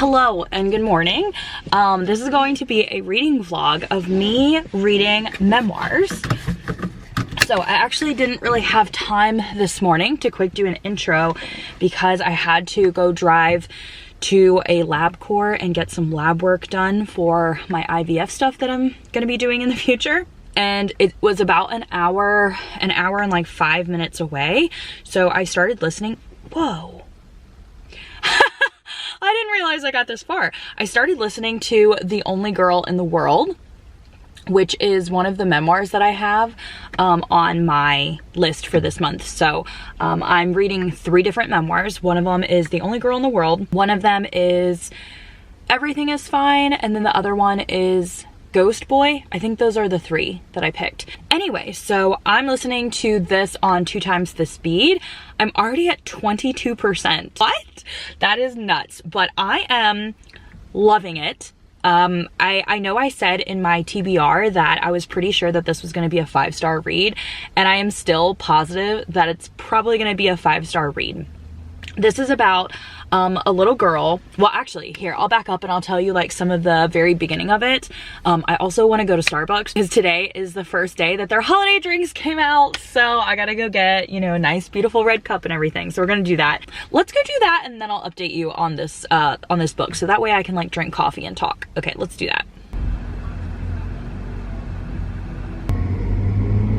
Hello and good morning. This is going to be a reading vlog of me reading memoirs. So I actually didn't really have time this morning to quick do an intro because I had to go drive to a LabCorp and get some lab work done for my IVF stuff that I'm gonna be doing in the future. And it was about an hour and like 5 minutes away. So I started listening. Whoa. I didn't realize I got this far. I started listening to The Only Girl in the World, which is one of the memoirs that I have on my list for this month. So I'm reading 3 different memoirs. One of them is The Only Girl in the World. One of them is Everything is Fine. And then the other one is Ghost Boy. I think those are the 3 that I picked. Anyway, so I'm listening to this on 2 times the speed. I'm already at 22%. What? That is nuts, but I am loving it. I know I said in my TBR that I was pretty sure that this was going to be a 5-star read, and I am still positive that it's probably going to be a 5-star read. This is about a little girl. Well, actually, here, I'll back up and I'll tell you like some of the very beginning of it. I also want to go to Starbucks because today is the first day that their holiday drinks came out. So I gotta go get, you know, a nice, beautiful red cup and everything. So we're gonna do that. Let's go do that and then I'll update you on this book. So that way I can like drink coffee and talk. Okay, let's do that.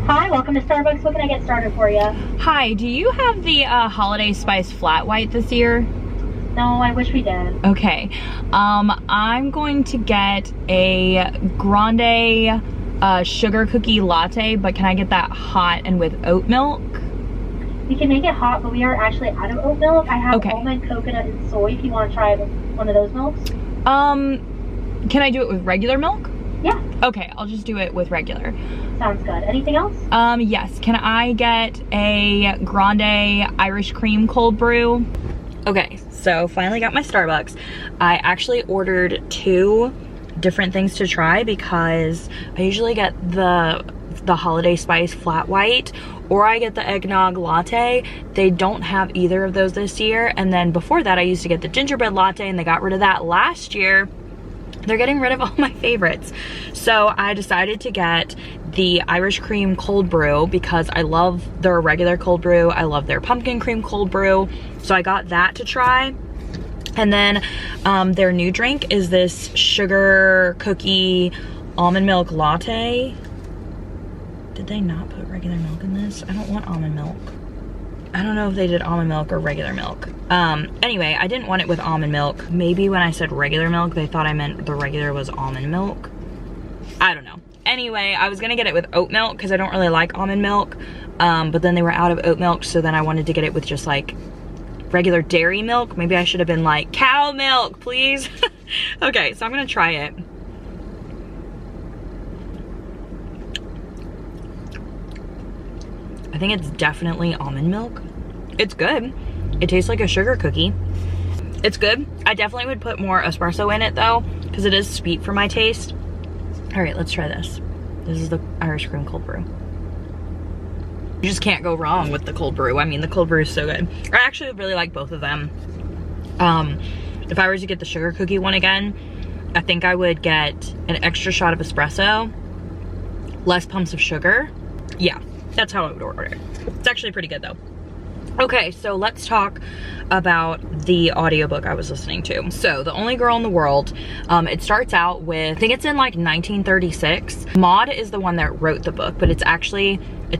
Hi, welcome to Starbucks. What can I get started for you? Hi, do you have the Holiday Spice Flat White this year? No, I wish we did. Okay, I'm going to get a grande sugar cookie latte, but can I get that hot and with oat milk? We can make it hot, but we are actually out of oat milk. I have almond, coconut, and soy if you want to try one of those milks. Can I do it with regular milk? Yeah. Okay, I'll just do it with regular. Sounds good. Anything else? Yes. Can I get a grande Irish cream cold brew? Okay, so finally got my Starbucks. I actually ordered 2 different things to try because I usually get the Holiday Spice Flat White or I get the eggnog latte. They don't have either of those this year. And then before that, I used to get the gingerbread latte and they got rid of that last year. They're getting rid of all my favorites. So I decided to get the Irish cream cold brew because I love their regular cold brew. I love their pumpkin cream cold brew. So I got that to try. And then their new drink is this sugar cookie almond milk latte. Did they not put regular milk in this? I don't want almond milk. I don't know if they did almond milk or regular milk. Anyway, I didn't want it with almond milk. Maybe when I said regular milk, they thought I meant the regular was almond milk. I don't know. Anyway, I was gonna get it with oat milk because I don't really like almond milk. But then they were out of oat milk, so then I wanted to get it with just like regular dairy milk. Maybe I should have been like, cow milk, please. Okay, so I'm gonna try it. I think it's definitely almond milk. It's good. It tastes like a sugar cookie. It's good. I definitely would put more espresso in it though, because it is sweet for my taste. All right, let's try this. This is the Irish cream cold brew. You just can't go wrong with the cold brew. I mean, the cold brew is so good. I actually really like both of them. If I were to get the sugar cookie one again, I think I would get an extra shot of espresso, less pumps of sugar. Yeah. That's how I would order it. It's actually pretty good though. Okay, so let's talk about the audiobook I was listening to. So, The Only Girl in the World, it starts out with, I think it's in like 1936. Maud is the one that wrote the book, but it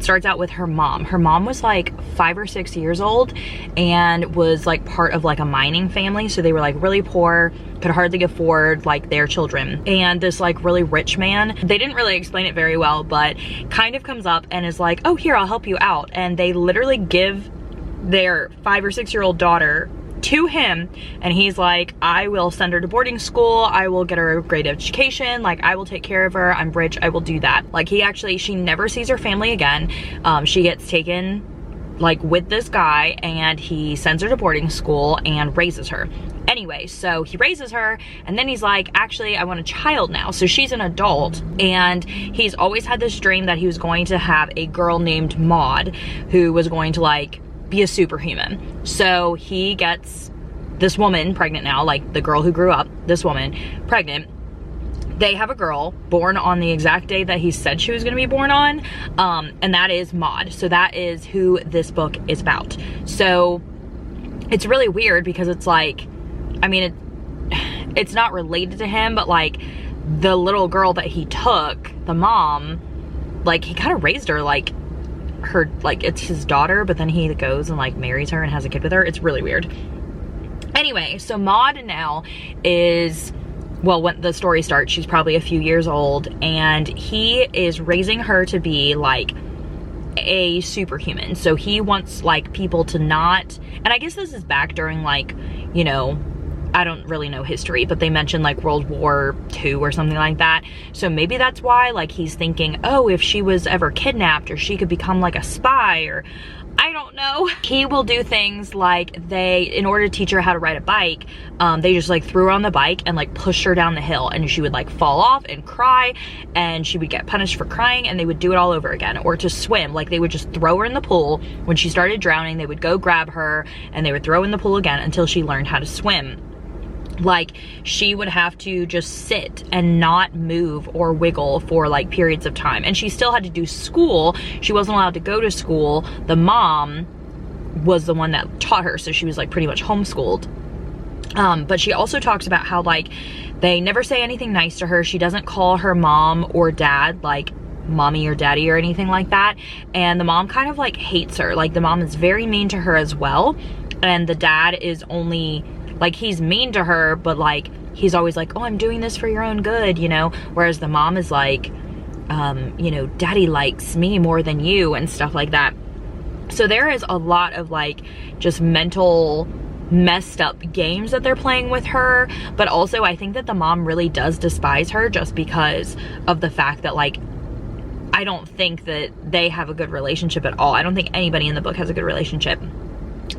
starts out with her mom. Her mom was like 5 or 6 years old and was like part of like a mining family. So they were like really poor, could hardly afford like their children. And this like really rich man, they didn't really explain it very well, but kind of comes up and is like, oh, here, I'll help you out. And they literally give their 5 or 6 year old daughter to him, and he's like, I will send her to boarding school, I will get her a great education, like I will take care of her, I'm rich, I will do that. Like she never sees her family again. She gets taken like with this guy and he sends her to boarding school and raises her. Anyway, so he raises her and then he's like, actually, I want a child now. So she's an adult and he's always had this dream that he was going to have a girl named Maud who was going to like be a superhuman. So he gets this woman pregnant now, like the girl who grew up, this woman pregnant. They have a girl born on the exact day that he said she was gonna be born on, and that is Maud. So that is who this book is about. So it's really weird because it's like, I mean, it's not related to him, but like the little girl that he took, the mom, like he kind of raised her like her, like it's his daughter, but then he goes and like marries her and has a kid with her. It's really weird. Anyway, so Maud now is, well, when the story starts, she's probably a few years old, and he is raising her to be like a superhuman. So he wants like people to not, and I guess this is back during like, you know, I don't really know history, but they mentioned like World War II or something like that. So maybe that's why like he's thinking, oh, if she was ever kidnapped, or she could become like a spy, or I don't know. He will do things like in order to teach her how to ride a bike, they just like threw her on the bike and like pushed her down the hill, and she would like fall off and cry, and she would get punished for crying, and they would do it all over again. Or to swim, like they would just throw her in the pool. When she started drowning, they would go grab her and they would throw her in the pool again until she learned how to swim. Like she would have to just sit and not move or wiggle for like periods of time. And she still had to do school. She wasn't allowed to go to school. The mom was the one that taught her, so she was like pretty much homeschooled. But she also talks about how like they never say anything nice to her. She doesn't call her mom or dad like mommy or daddy or anything like that. And the mom kind of like hates her. Like the mom is very mean to her as well. And the dad is only like, he's mean to her, but like he's always like, oh, I'm doing this for your own good, you know? Whereas the mom is like, you know, daddy likes me more than you and stuff like that. So there is a lot of like just mental messed up games that they're playing with her. But also I think that the mom really does despise her just because of the fact that like, I don't think that they have a good relationship at all. I don't think anybody in the book has a good relationship.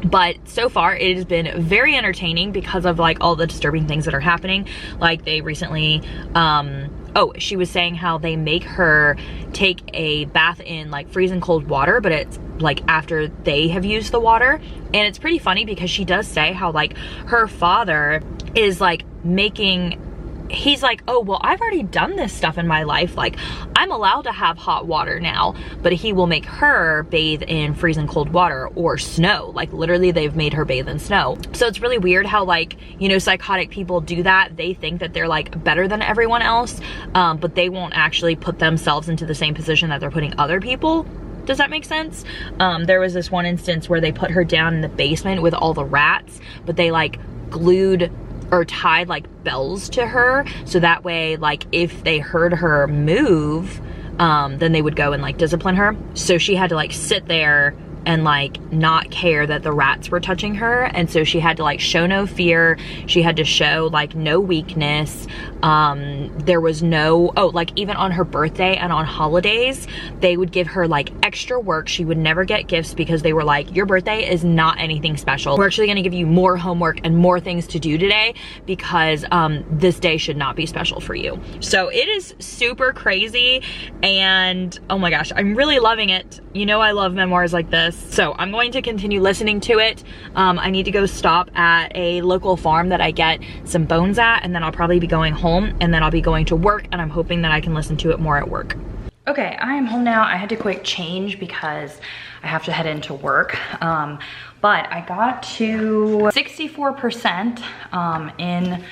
But so far it has been very entertaining because of like all the disturbing things that are happening. Like they recently, oh, she was saying how they make her take a bath in like freezing cold water, but it's like after they have used the water. And it's pretty funny because she does say how like her father is like he's like, oh, well, I've already done this stuff in my life. Like, I'm allowed to have hot water now, but he will make her bathe in freezing cold water or snow. Like, literally, they've made her bathe in snow. So it's really weird how, like, you know, psychotic people do that. They think that they're, like, better than everyone else, but they won't actually put themselves into the same position that they're putting other people. Does that make sense? There was this one instance where they put her down in the basement with all the rats, but they, like, glued or tied like bells to her, so that way like if they heard her move, then they would go and like discipline her. So she had to like sit there and like not care that the rats were touching her, and so she had to like show no fear. She had to show like no weakness. There was no, oh, like even on her birthday and on holidays, they would give her like extra work. She would never get gifts because they were like, your birthday is not anything special. We're actually gonna give you more homework and more things to do today because this day should not be special for you. So it is super crazy, and oh my gosh, I'm really loving it. You know I love memoirs like this. So I'm going to continue listening to it. I need to go stop at a local farm that I get some bones at, and then I'll probably be going home, and then I'll be going to work, and I'm hoping that I can listen to it more at work. Okay, I am home now. I had to quick change because I have to head into work. But I got to 64% in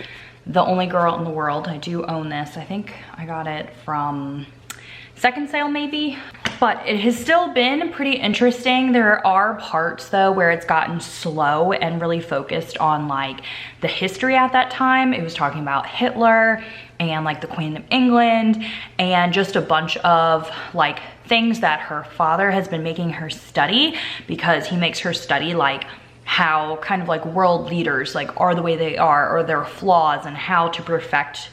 The Only Girl in the World. I do own this. I think I got it from second sale maybe. But it has still been pretty interesting. There are parts though where it's gotten slow and really focused on like the history at that time. It was talking about Hitler and like the Queen of England and just a bunch of like things that her father has been making her study, because he makes her study like how kind of like world leaders like are the way they are, or their flaws, and how to perfect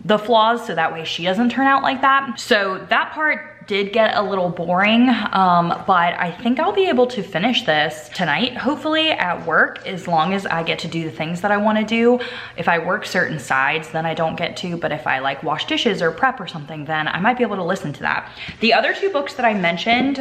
the flaws so that way she doesn't turn out like that. So that part did get a little boring, but I think I'll be able to finish this tonight, hopefully at work, as long as I get to do the things that I want to do. If I work certain sides, then I don't get to, but if I like wash dishes or prep or something, then I might be able to listen to that. The other two books that I mentioned,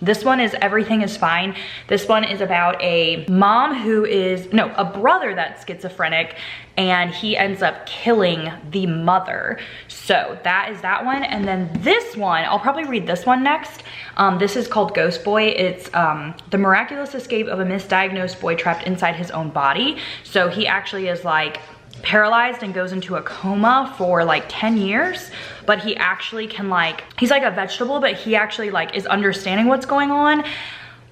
this one is Everything is Fine. This one is about a mom who is, no, a brother that's schizophrenic, and he ends up killing the mother. So that is that one. And then this one, I'll probably read this one next. This is called Ghost Boy. It's the miraculous escape of a misdiagnosed boy trapped inside his own body. So he actually is like paralyzed and goes into a coma for like 10 years, but he actually can like, he's like a vegetable, but he actually like is understanding what's going on,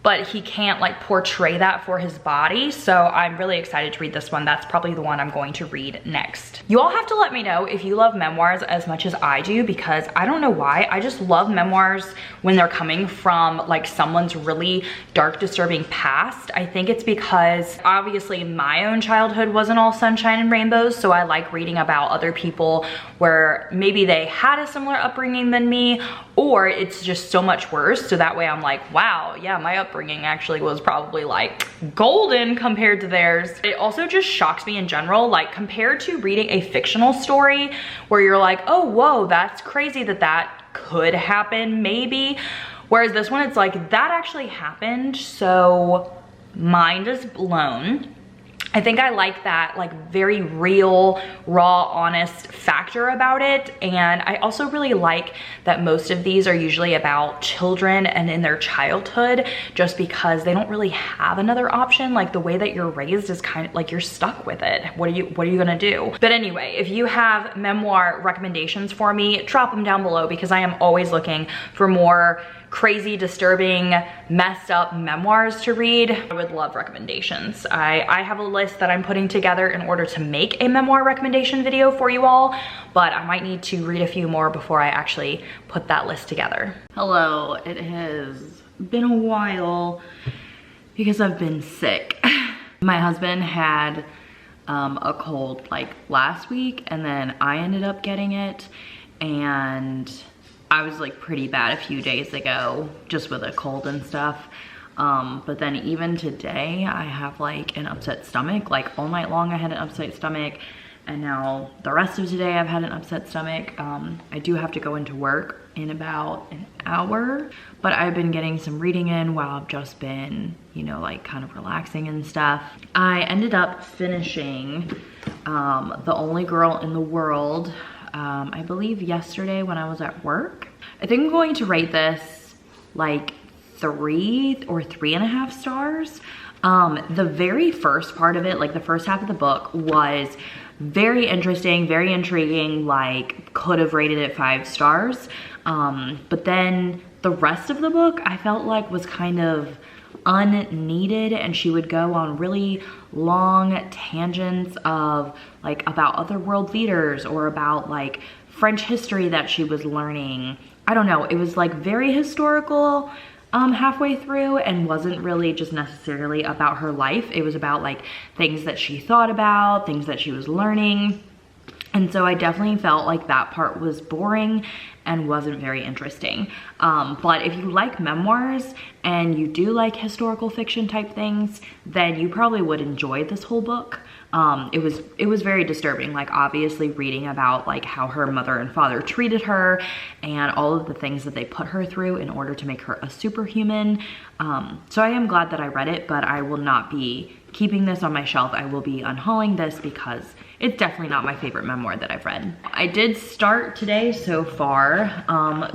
but he can't like portray that for his body. So I'm really excited to read this one. That's probably the one I'm going to read next. You all have to let me know if you love memoirs as much as I do, because I don't know why, I just love memoirs when they're coming from like someone's really dark, disturbing past. I think it's because obviously my own childhood wasn't all sunshine and rainbows, so I like reading about other people where maybe they had a similar upbringing than me, or it's just so much worse. So that way I'm like, wow, yeah, my upbringing actually was probably like golden compared to theirs. It also just shocks me in general, like compared to reading a fictional story where you're like, oh, whoa, that's crazy that that could happen maybe. Whereas this one, it's like, that actually happened, so mind is blown. I think I like that like very real, raw, honest factor about it. And I also really like that most of these are usually about children and in their childhood, just because they don't really have another option. Like the way that you're raised is kind of like you're stuck with it. What are you gonna do? But anyway, if you have memoir recommendations for me, drop them down below, because I am always looking for more crazy, disturbing, messed up memoirs to read. I would love recommendations. I have a list that I'm putting together in order to make a memoir recommendation video for you all, but I might need to read a few more before I actually put that list together. Hello, it has been a while because I've been sick. My husband had a cold like last week, and then I ended up getting it, and I was like pretty bad a few days ago just with a cold and stuff. But then even today I have like an upset stomach. Like all night long I had an upset stomach, and now the rest of today I've had an upset stomach. I do have to go into work in about an hour, but I've been getting some reading in while I've just been, you know, like kind of relaxing and stuff. I ended up finishing The Only Girl in the World, I believe yesterday when I was at work. I think I'm going to rate this like 3 or 3.5 stars. The very first part of it, like the first half of the book, was very interesting, very intriguing, like could have rated it 5 stars. But then the rest of the book I felt like was kind of unneeded, and she would go on really long tangents of like about other world leaders or about like French history that she was learning. I don't know, it was like very historical halfway through, and wasn't really just necessarily about her life. It was about like things that she thought about, things that she was learning. And so I definitely felt like that part was boring and wasn't very interesting. But if you like memoirs and you do like historical fiction type things, then you probably would enjoy this whole book. It was very disturbing, like obviously reading about like how her mother and father treated her and all of the things that they put her through in order to make her a superhuman. So I am glad that I read it, but I will not be keeping this on my shelf. I will be unhauling this because it's definitely not my favorite memoir that I've read. I did start today so far,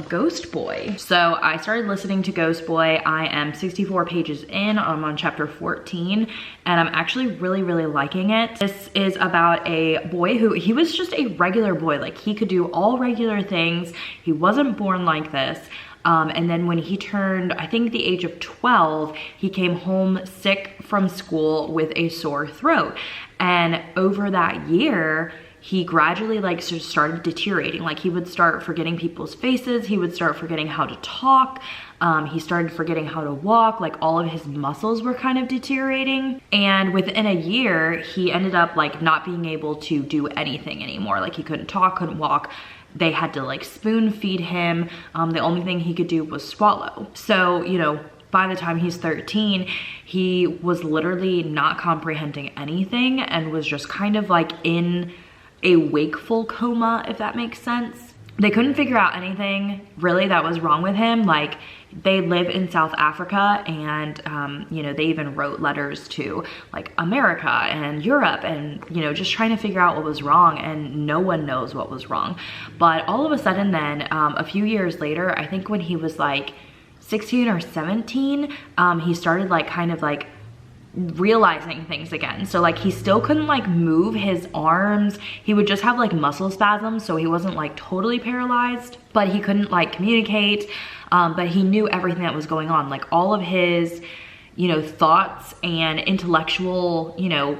Ghost Boy. So I started listening to Ghost Boy. I am 64 pages in, I'm on chapter 14, and I'm actually really, really liking it. This is about a boy who, he was just a regular boy. Like he could do all regular things. He wasn't born like this. And then when he turned, I think the age of 12, he came home sick from school with a sore throat. And over that year, he gradually like started deteriorating. Like he would start forgetting people's faces. He would start forgetting how to talk. He started forgetting how to walk. Like all of his muscles were kind of deteriorating. And within a year, he ended up like not being able to do anything anymore. Like he couldn't talk, couldn't walk. they had to like spoon feed him. The only thing he could do was swallow. So, you know, by the time he's 13, he was literally not comprehending anything and was just kind of like in a wakeful coma, if that makes sense. They couldn't figure out anything really that was wrong with him. Like, they live in South Africa, and you know, they even wrote letters to like America and Europe, and you know, just trying to figure out what was wrong, and no one knows what was wrong. But all of a sudden then, a few years later, I think when he was like 16 or 17, he started like kind of like realizing things again. So like, he still couldn't like move his arms. He would just have like muscle spasms, so he wasn't like totally paralyzed, but he couldn't like communicate. But he knew everything that was going on. Like, all of his, you know, thoughts and intellectual, you know,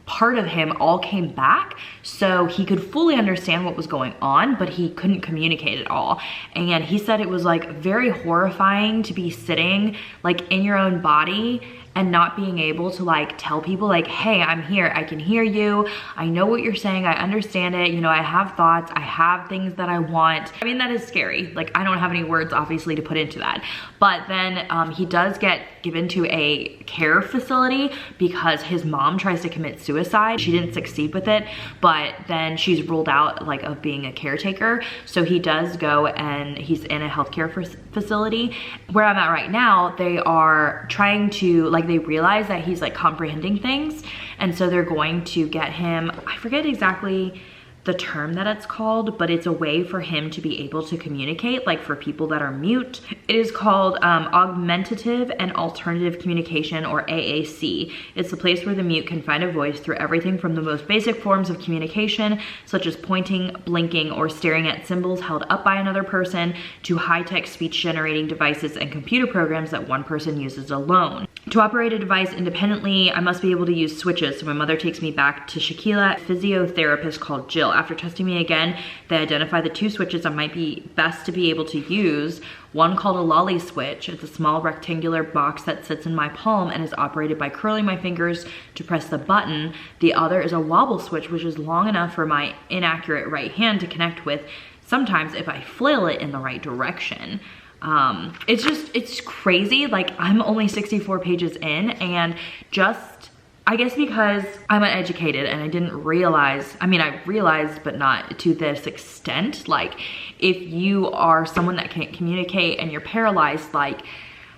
part of him all came back, so he could fully understand what was going on, but he couldn't communicate at all. And he said it was like very horrifying to be sitting like in your own body and not being able to like tell people like, hey, I'm here, I can hear you, I know what you're saying, I understand it, you know, I have thoughts, I have things that I want. I mean, that is scary. Like, I don't have any words obviously to put into that. But then he does get given to a care facility because his mom tries to commit suicide. She didn't succeed with it, but then she's ruled out like of being a caretaker. So he does go, and he's in a healthcare facility. Where I'm at right now, they are trying to like, they realize that he's like comprehending things, and so they're going to get him, I forget exactly the term that it's called, but it's a way for him to be able to communicate, like for people that are mute. It is called augmentative and alternative communication, or AAC. It's the place where the mute can find a voice through everything from the most basic forms of communication, such as pointing, blinking, or staring at symbols held up by another person, to high-tech speech generating devices and computer programs that one person uses alone. To operate a device independently, I must be able to use switches. So my mother takes me back to Shaquila, a physiotherapist called Jill. After testing me again, they identify the 2 switches I might be best to be able to use. One called a lolly switch. It's a small rectangular box that sits in my palm and is operated by curling my fingers to press the button. The other is a wobble switch, which is long enough for my inaccurate right hand to connect with, sometimes if I flail it in the right direction. It's crazy. Like, I'm only 64 pages in, and just, I guess because I'm uneducated and I didn't realize, I mean, I realized, but not to this extent. Like, if you are someone that can't communicate and you're paralyzed, like,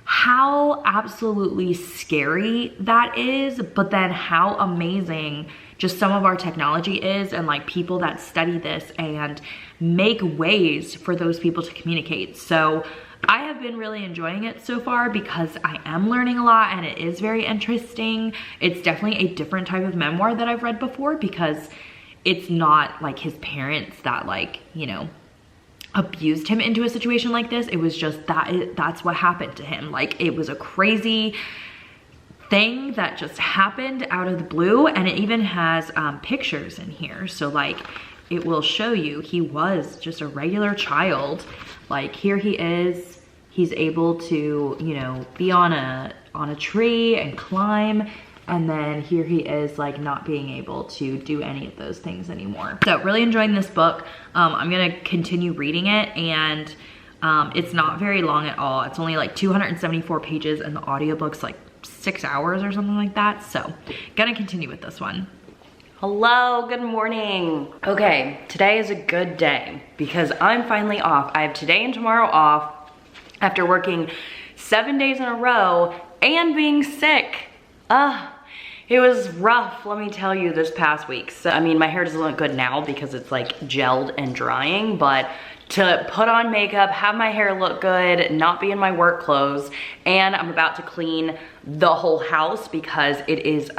how absolutely scary that is, but then how amazing just some of our technology is, and like people that study this and make ways for those people to communicate. So I have been really enjoying it so far because I am learning a lot, and it is very interesting. It's definitely a different type of memoir that I've read before, because it's not like his parents that, like, you know, abused him into a situation like this. It was just that's what happened to him. Like, it was a crazy thing that just happened out of the blue, and it even has pictures in here. So like, it will show you he was just a regular child. Like, here he is, he's able to, you know, be on a tree and climb, and then here he is like not being able to do any of those things anymore. So really enjoying this book. I'm gonna continue reading it, and it's not very long at all. It's only like 274 pages, and the audiobook's like 6 hours or something like that. So gonna continue with this one. Hello, good morning. Okay, today is a good day because I'm finally off. I have today and tomorrow off after working 7 days in a row and being sick. It was rough, let me tell you, this past week. So, I mean, my hair doesn't look good now because it's like gelled and drying, but to put on makeup, have my hair look good, not be in my work clothes, and I'm about to clean the whole house because it is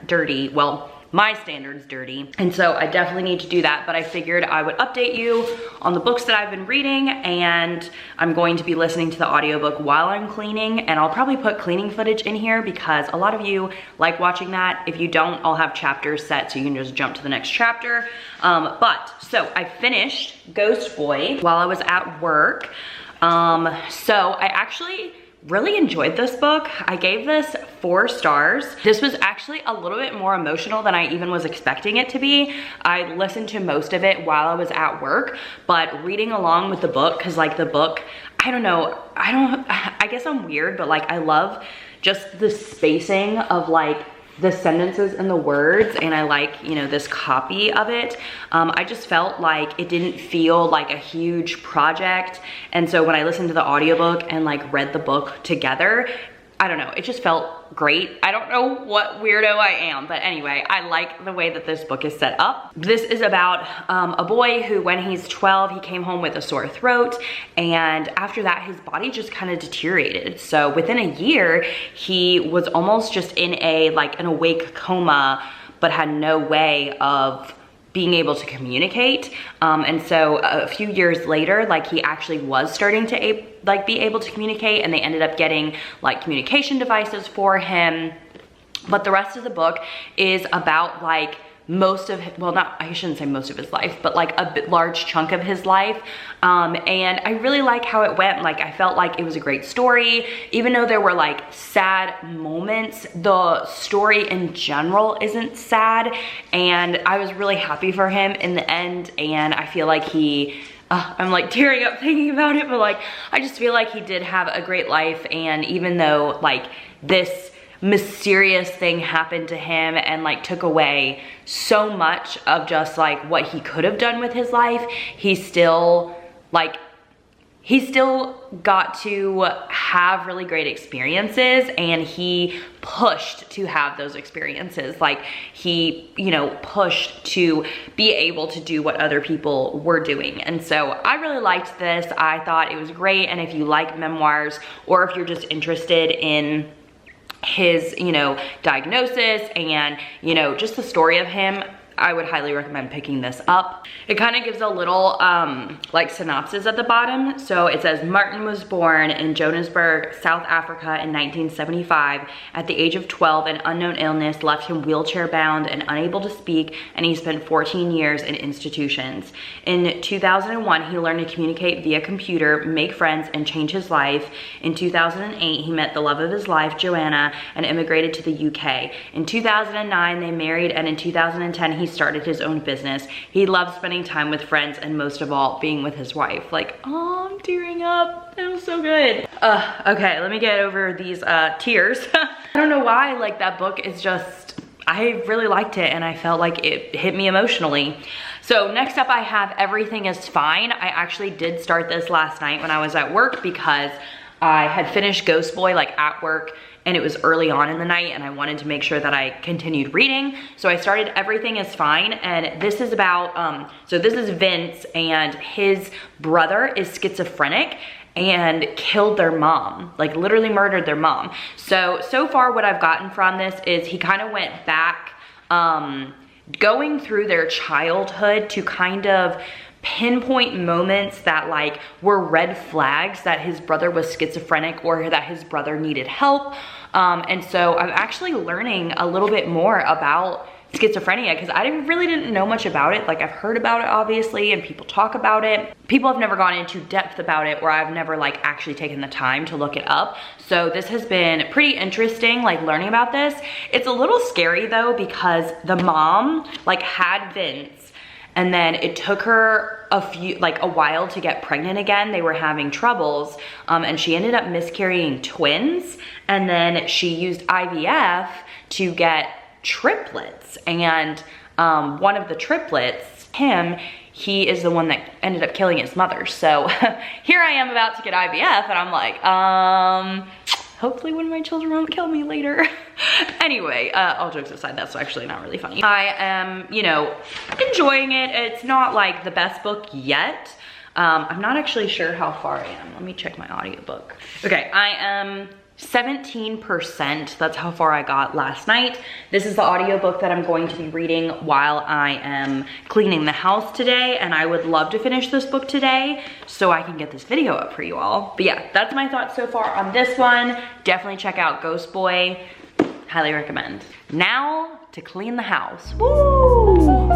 dirty. Well, my standards dirty, and so I definitely need to do that. But I figured I would update you on the books that I've been reading, and I'm going to be listening to the audiobook while I'm cleaning, and I'll probably put cleaning footage in here because a lot of you like watching that. If you don't, I'll have chapters set so you can just jump to the next chapter. So I finished Ghost Boy while I was at work. So I actually really enjoyed this book. I gave this 4 stars. This was actually a little bit more emotional than I even was expecting it to be. I listened to most of it while I was at work, but reading along with the book, cause like the book, I don't know, I guess I'm weird, but like I love just the spacing of like the sentences and the words, and I like, you know, this copy of it. I just felt like it didn't feel like a huge project. And so when I listened to the audiobook and like read the book together, I don't know, it just felt great. I don't know what weirdo I am, but anyway, I like the way that this book is set up. This is about a boy who, when he's 12, he came home with a sore throat, and after that, his body just kind of deteriorated. So within a year, he was almost just in an awake coma, but had no way of being able to communicate. And so a few years later, like he actually was starting to be able to communicate, and they ended up getting like communication devices for him. But the rest of the book is about like most of, well, not, I shouldn't say most of his life, but like a large chunk of his life. And I really like how it went. Like I felt like it was a great story. Even though there were like sad moments, the story in general isn't sad. And I was really happy for him in the end. And I feel like I'm like tearing up thinking about it, but like, I just feel like he did have a great life. And even though like this mysterious thing happened to him and like took away so much of just like what he could have done with his life, he still got to have really great experiences, and he pushed to have those experiences. Like he, you know, pushed to be able to do what other people were doing. And so I really liked this. I thought it was great. And if you like memoirs, or if you're just interested in his, you know, diagnosis and, you know, just the story of him, I would highly recommend picking this up. It kind of gives a little like synopsis at the bottom. So it says, Martin was born in Johannesburg, South Africa in 1975. At the age of 12, an unknown illness left him wheelchair bound and unable to speak, and he spent 14 years in institutions. In 2001, he learned to communicate via computer, make friends, and change his life. In 2008, he met the love of his life, Joanna, and immigrated to the UK. In 2009, they married, and in 2010, he started his own business. He loved spending time with friends, and most of all, being with his wife. Like, oh, I'm tearing up. That was so good. Okay, let me get over these tears. I don't know why, like that book is just, I really liked it, and I felt like it hit me emotionally. So next up I have Everything is Fine. I actually did start this last night when I was at work because I had finished Ghost Boy like at work, and it was early on in the night, and I wanted to make sure that I continued reading. So I started Everything is Fine, and this is about, so this is Vince, and his brother is schizophrenic and killed their mom, like literally murdered their mom. So far what I've gotten from this is he kind of went back, going through their childhood to kind of pinpoint moments that like were red flags that his brother was schizophrenic or that his brother needed help. And so I'm actually learning a little bit more about schizophrenia because I really didn't know much about it. Like I've heard about it obviously, and people talk about it. People have never gone into depth about it, or I've never like actually taken the time to look it up. So this has been pretty interesting, like learning about this. It's a little scary though, because the mom like had Vince, and then it took her a while to get pregnant again. They were having troubles, and she ended up miscarrying twins. And then she used IVF to get triplets. And one of the triplets, he is the one that ended up killing his mother. So here I am about to get IVF, and I'm like, hopefully one of my children won't kill me later. Anyway, all jokes aside, that's actually not really funny. I am, you know, enjoying it. It's not like the best book yet. I'm not actually sure how far I am. Let me check my audiobook. Okay, I am 17%. That's how far I got last night. This is the audiobook that I'm going to be reading while I am cleaning the house today, and I would love to finish this book today so I can get this video up for you all. But yeah, that's my thoughts so far on this one. Definitely check out Ghost Boy. Highly recommend. Now to clean the house. Woo!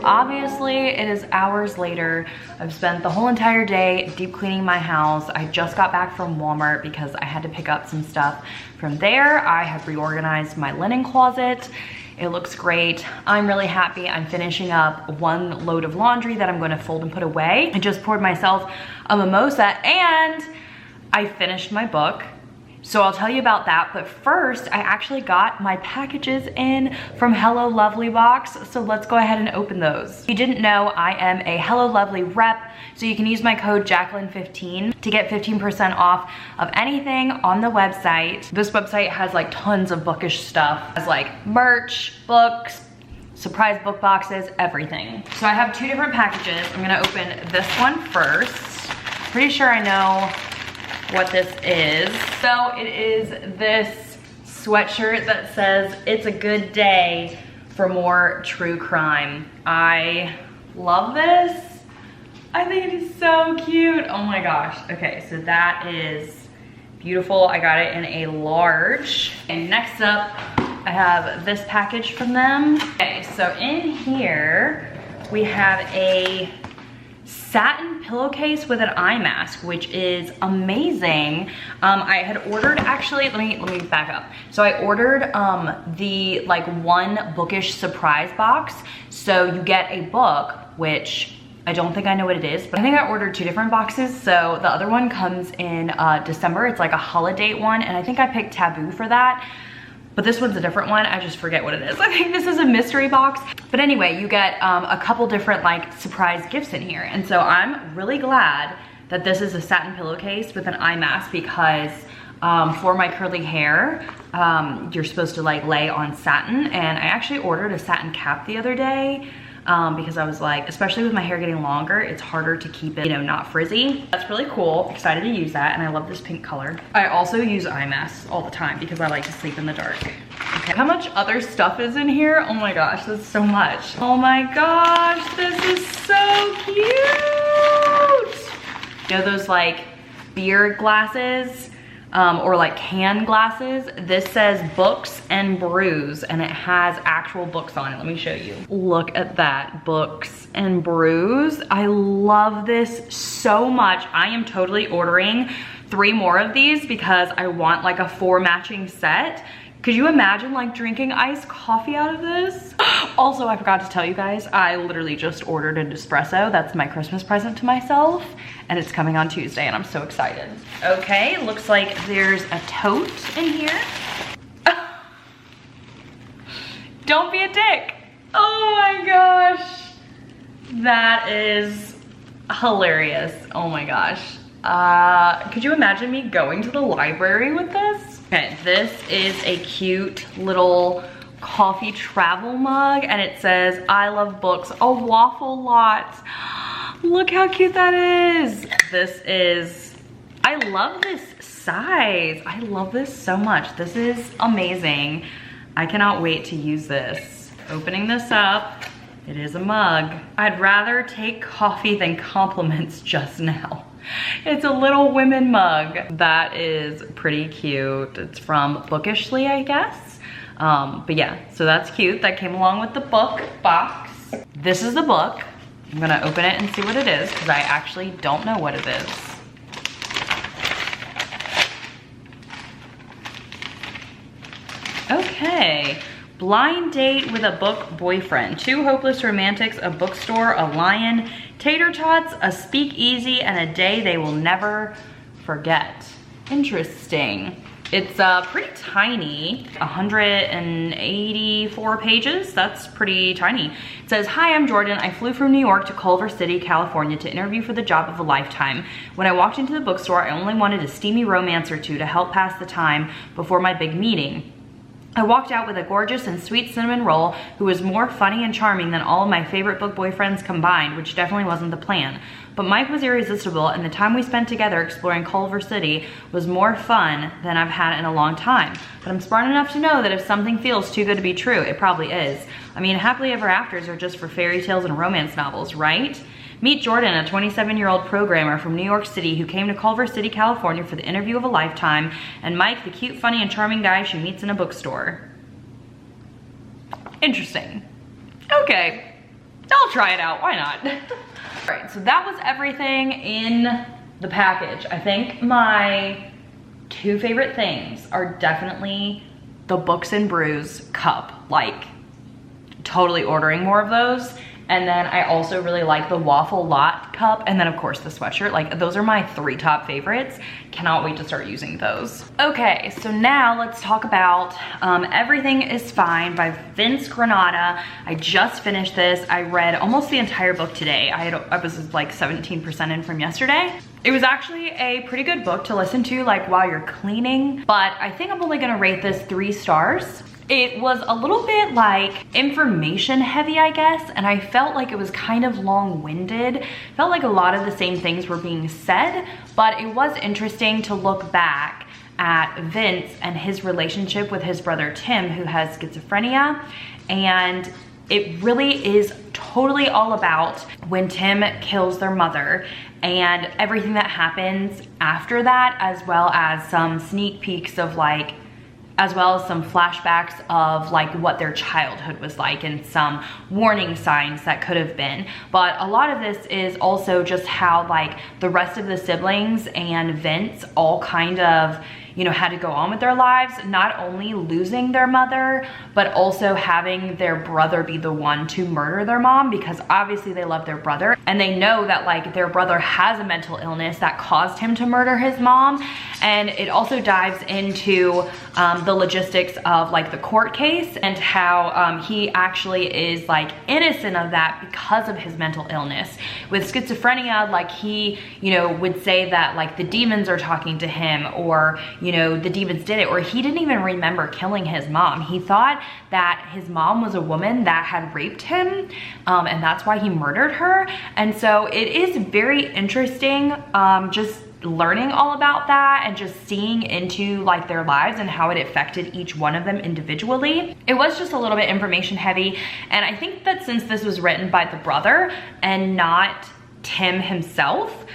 obviously it is hours later. I've spent the whole entire day deep cleaning my house. I just got back from Walmart because I had to pick up some stuff from there. I have reorganized my linen closet. It looks great. I'm really happy. I'm finishing up one load of laundry that I'm gonna fold and put away. I just poured myself a mimosa and I finished my book. So I'll tell you about that, but first I actually got my packages in from Hello Lovely box, so let's go ahead and open those. If you didn't know, I am a Hello Lovely rep, so you can use my code Jacqueline15 to get 15% off of anything on the website. This website has like tons of bookish stuff. It has like merch, books, surprise book boxes, everything. So I have two different packages. I'm gonna open this one first. Pretty sure I know what this is. So it is this sweatshirt that says, "It's a good day for more true crime." I love this. I think it is so cute. Oh my gosh. Okay, so that is beautiful. I got it in a large. And next up, I have this package from them. Okay, so in here, we have a satin pillowcase with an eye mask, which is amazing. I had ordered, actually, let me back up. So I ordered the like one bookish surprise box. So you get a book, which I don't think I know what it is, but I think I ordered two different boxes. So the other one comes in December. It's like a holiday one, and I think I picked Taboo for that. But this one's a different one. I just forget what it is. I think this is a mystery box. But anyway, you get a couple different like surprise gifts in here. And so I'm really glad that this is a satin pillowcase with an eye mask, because for my curly hair, you're supposed to like lay on satin. And I actually ordered a satin cap the other day because I was like, especially with my hair getting longer, it's harder to keep it, you know, not frizzy. That's really cool. Excited to use that, and I love this pink color. I also use eye masks all the time because I like to sleep in the dark. Okay. How much other stuff is in here? Oh my gosh, that's so much. Oh my gosh, this is so cute. You know those like beer glasses? Or like can glasses. This says Books and Brews, and it has actual books on it. Let me show you. Look at that, Books and Brews. I love this so much. I am totally ordering 3 more of these because I want like a 4 matching set. Could you imagine like drinking iced coffee out of this? Also, I forgot to tell you guys, I literally just ordered an espresso. That's my Christmas present to myself, and it's coming on Tuesday, and I'm so excited. Okay, looks like there's a tote in here. Don't be a dick. Oh my gosh. That is hilarious. Oh my gosh. Could you imagine me going to the library with this? Okay, this is a cute little coffee travel mug, and it says, "I love books a waffle lot." Look how cute that is. This is, I love this size. I love this so much. This is amazing. I cannot wait to use this. Opening this up, it is a mug. I'd rather take coffee than compliments just now. It's a Little Women mug. That is pretty cute. It's from Bookishly, I guess. But yeah, so that's cute. That came along with the book box. This is the book. I'm gonna open it and see what it is, because I actually don't know what it is. Okay. Blind date with a book boyfriend. 2 hopeless romantics, a bookstore, a lion, tater tots, a speakeasy, and a day they will never forget. Interesting. It's pretty tiny, 184 pages. That's pretty tiny. It says, "Hi, I'm Jordan. I flew from New York to Culver City, California to interview for the job of a lifetime. When I walked into the bookstore, I only wanted a steamy romance or two to help pass the time before my big meeting. I walked out with a gorgeous and sweet cinnamon roll who was more funny and charming than all of my favorite book boyfriends combined, which definitely wasn't the plan. But Mike was irresistible, and the time we spent together exploring Culver City was more fun than I've had in a long time. But I'm smart enough to know that if something feels too good to be true, it probably is. I mean, happily ever afters are just for fairy tales and romance novels, right? Meet Jordan, a 27-year-old programmer from New York City who came to Culver City, California for the interview of a lifetime, and Mike, the cute, funny, and charming guy she meets in a bookstore." Interesting. Okay. I'll try it out, why not? All right, so that was everything in the package. I think my 2 favorite things are definitely the Books and Brews cup, like totally ordering more of those. And then I also really like the Waffle Lot cup. And then of course the sweatshirt, like those are my 3 top favorites. Cannot wait to start using those. Okay, so now let's talk about Everything is Fine by Vince Granada. I just finished this. I read almost the entire book today. I was like 17% in from yesterday. It was actually a pretty good book to listen to like while you're cleaning, but I think I'm only gonna rate this 3 stars. It was a little bit like information heavy, I guess, and I felt like it was kind of long-winded. Felt like a lot of the same things were being said, but it was interesting to look back at Vince and his relationship with his brother Tim, who has schizophrenia, and it really is totally all about when Tim kills their mother and everything that happens after that, as well as some sneak peeks of like, as well as some flashbacks of like what their childhood was like and some warning signs that could have been. But a lot of this is also just how like the rest of the siblings and Vince all kind of, you know, had to go on with their lives, not only losing their mother, but also having their brother be the one to murder their mom, because obviously they love their brother and they know that like their brother has a mental illness that caused him to murder his mom. And it also dives into the logistics of like the court case and how he actually is like innocent of that because of his mental illness. With schizophrenia, like he, you know, would say that like the demons are talking to him, or, you know, the demons did it, or he didn't even remember killing his mom. He thought that his mom was a woman that had raped him, and that's why he murdered her. And so it is very interesting just learning all about that and just seeing into like their lives and how it affected each one of them individually. It was just a little bit information heavy, and I think that since this was written by the brother and not Tim himself,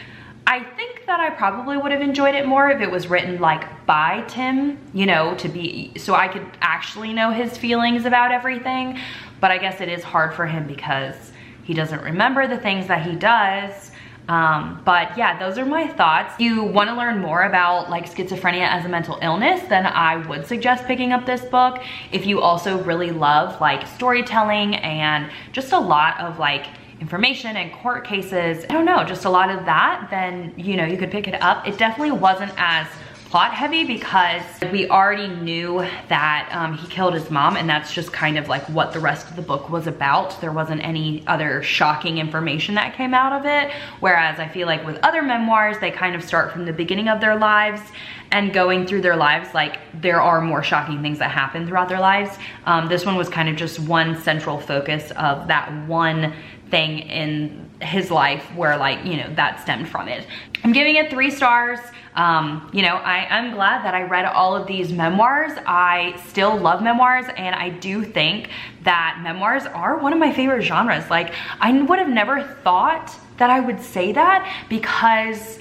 I think that I probably would have enjoyed it more if it was written like by Tim, you know, to be, so I could actually know his feelings about everything. But I guess it is hard for him because he doesn't remember the things that he does. But yeah, those are my thoughts. If you want to learn more about like schizophrenia as a mental illness, then I would suggest picking up this book. If you also really love like storytelling and just a lot of like information and court cases, I don't know, just a lot of that, then, you know, you could pick it up. It definitely wasn't as plot heavy because we already knew that he killed his mom, and that's just kind of like what the rest of the book was about. There wasn't any other shocking information that came out of it, whereas I feel like with other memoirs, they kind of start from the beginning of their lives and going through their lives, like there are more shocking things that happen throughout their lives. This one was kind of just one central focus of that one thing in his life where like, you know, that stemmed from it. I'm giving it 3 stars. You know, I'm glad that I read all of these memoirs. I still love memoirs, and I do think that memoirs are one of my favorite genres. Like, I would have never thought that I would say that, because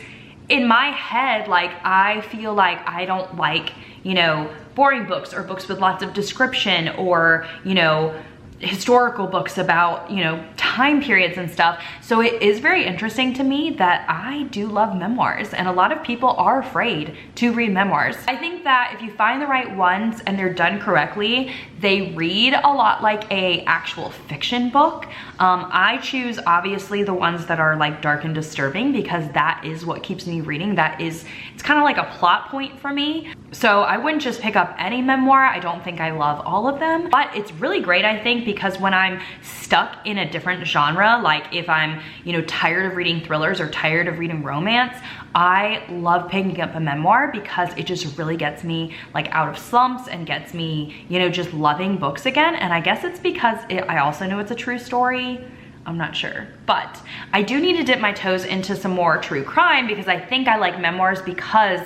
in my head, like, I feel like I don't like, you know, boring books or books with lots of description, or, you know, historical books about, you know, time periods and stuff. So it is very interesting to me that I do love memoirs, and a lot of people are afraid to read memoirs. I think that if you find the right ones and they're done correctly, they read a lot like a actual fiction book. I choose obviously the ones that are like dark and disturbing, because that is what keeps me reading. It's kind of like a plot point for me. So I wouldn't just pick up any memoir. I don't think I love all of them, but it's really great, I think, because when I'm stuck in a different genre, like if I'm, you know, tired of reading thrillers or tired of reading romance, I love picking up a memoir, because it just really gets me like out of slumps and gets me, you know, just loving books again. And I guess it's because I also know it's a true story. I'm not sure, but I do need to dip my toes into some more true crime, because I think I like memoirs because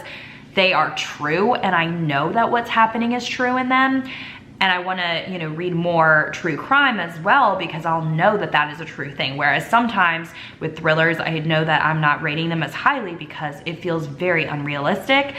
they are true and I know that what's happening is true in them. and I wanna, you know, read more true crime as well, because I'll know that that is a true thing. Whereas sometimes with thrillers, I know that I'm not rating them as highly because it feels very unrealistic.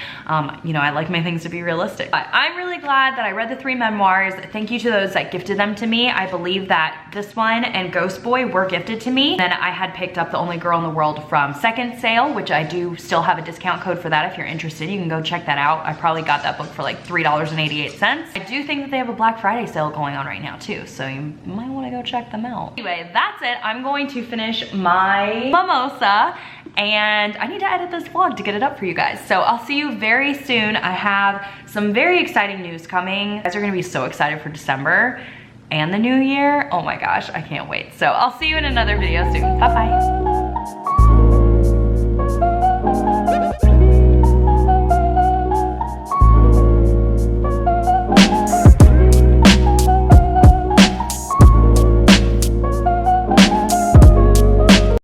You know, I like my things to be realistic. But I'm really glad that I read the 3 memoirs. Thank you to those that gifted them to me. I believe that this one and Ghost Boy were gifted to me. Then I had picked up The Only Girl in the World from Second Sale, which I do still have a discount code for that. If you're interested, you can go check that out. I probably got that book for like $3.88. I do think that they have a Black Friday sale going on right now too, so you might want to go check them out. Anyway, that's it. I'm going to finish my mimosa, and I need to edit this vlog to get it up for you guys. So I'll see you very soon. I have some very exciting news coming. You guys are gonna be so excited for December and the new year. Oh my gosh, I can't wait. So I'll see you in another video soon. Bye-bye.